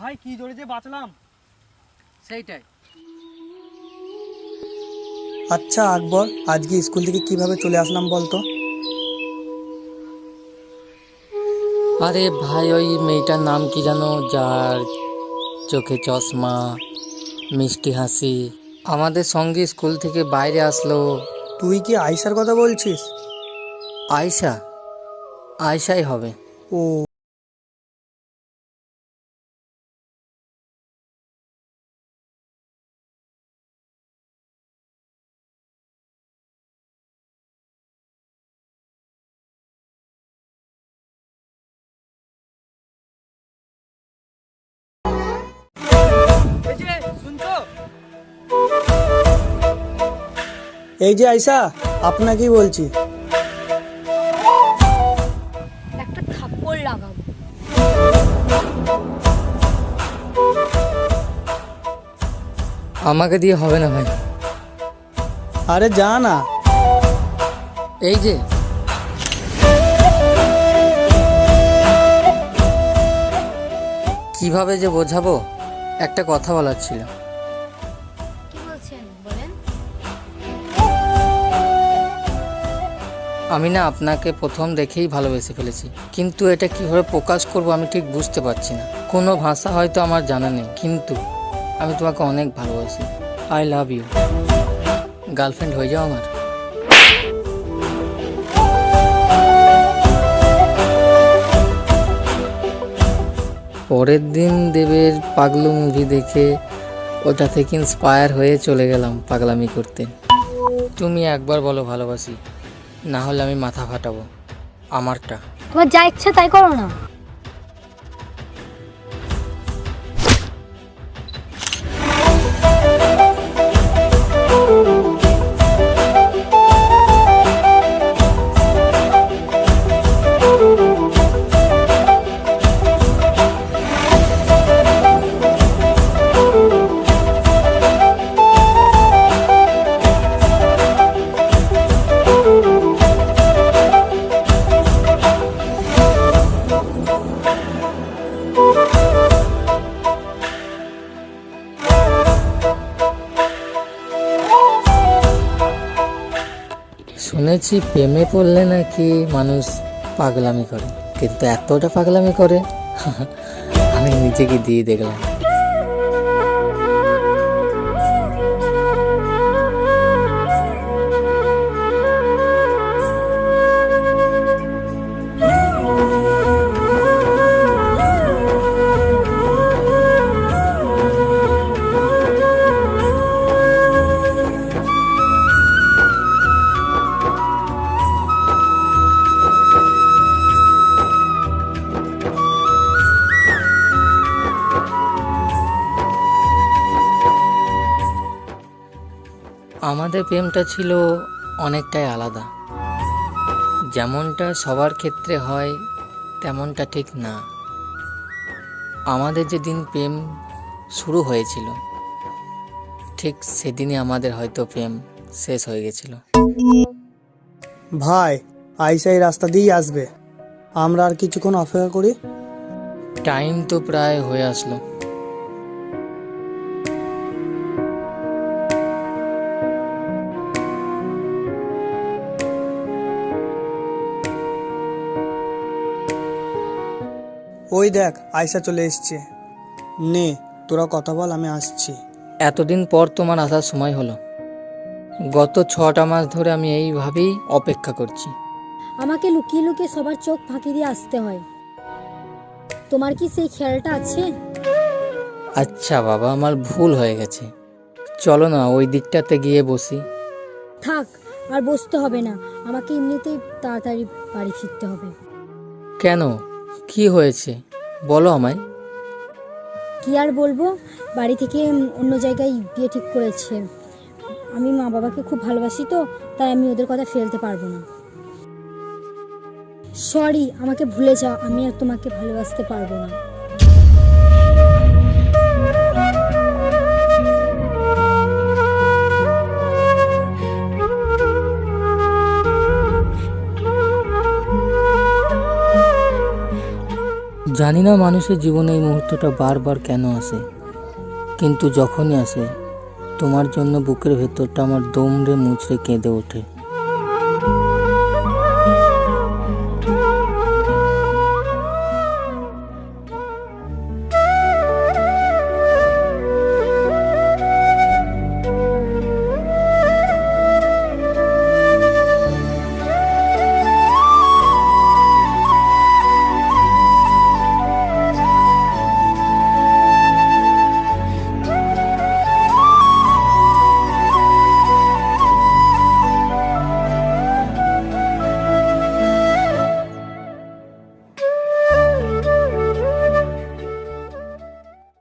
ভাই কি জোরে যে বাঁচলাম, সেইটাই। আচ্ছা আকবর, আজকে স্কুল থেকে কিভাবে চলে আসলাম বলতো? আরে ভাই, ওই মেয়েটার নাম কি জানো, যার চোখে চশমা, মিষ্টি হাসি, আমাদের সঙ্গে স্কুল থেকে বাইরে আসলো। তুই কি আয়শার কথা বলছিস? আয়শা? আয়শাই হবে। ও, এই যে আয়শা, আপনাকেই বলছি। একটা থাপ্পড় লাগাবো। আমাকে দিয়ে হবে না ভাই। আরে যা না। এই যে কিভাবে যে বোঝাবো, একটা কথা বলার ছিল। কি বলছেন বলেন। আমি না আপনাকে প্রথম দেখেই ভালোবেসে ফেলেছি, কিন্তু এটা কিভাবে প্রকাশ করব আমি ঠিক বুঝতে পারছি না। কোনো ভাষা হয়তো আমার জানা নেই, কিন্তু আমি তোমাকে অনেক ভালোবাসি। I love you. গার্লফ্রেন্ড হয়ে যাও আমার। পরের দিন দেবের পাগলু মুভি দেখে ওটা থেকে ইন্সপায়ার হয়ে চলে গেলাম পাগলামি করতে। তুমি একবার বলো ভালোবাসি, না হলে আমি মাথা ফাটাবো আমারটা। তোমার যা ইচ্ছা তাই করো না। শুনেছি প্রেমে পড়লে নাকি মানুষ পাগলামি করে, কিন্তু এতটা পাগলামি করে আমি নিজেকে দিয়ে দেখলাম। আমাদের প্রেমটা ছিল অনেকটাই আলাদা। যেমনটা সবার ক্ষেত্রে হয় তেমনটা ঠিক না। আমাদের যেদিন প্রেম শুরু হয়েছিল ঠিক সেদিনই আমাদের হয়তো প্রেম শেষ হয়ে গেছিল। ভাই, আয়শা এই রাস্তা দিয়েই আসবে, আমরা আর কিছুক্ষণ অপেক্ষা করি। টাইম তো প্রায় হয়ে আসলো। ওই দেখ আয়সা চলে এসছে। নে তোরা কথা বল, আমি আসছি। এতদিন পর তোমার আসার সময় হলো। গত 6টা মাস ধরে আমি এইভাবেই অপেক্ষা করছি। আমাকে লুকিয়ে লুকিয়ে সবার চোখ ফাঁকি দিয়ে আসতে হয়। তোমার কি সেই খেয়ালটা আছে? আচ্ছা বাবা, আমার ভুল হয়ে গেছে। চলো না ওই দিকটাতে গিয়ে বসি। থাক, আর বসতে হবে না। আমাকে এমনিতেই তাড়াতাড়ি বাড়ি ফিরতে হবে। কেন, কি হয়েছে বলো আমায়। কি আর বলবো, বাড়ি থেকে অন্য জায়গায় বিয়ে ঠিক করেছে। আমি মা বাবাকে খুব ভালোবাসি তো, তাই আমি ওদের কথা ফেলতে পারবো না। সরি, আমাকে ভুলে যাও, আমি আর তোমাকে ভালোবাসতে পারবো না। জানি না মানুষের জীবনে এই মুহূর্তটা বারবার কেন আসে, কিন্তু যখনই আসে তোমার জন্য বুকের ভেতরটা আমার দমড়ে মুচড়ে কেঁদে ওঠে।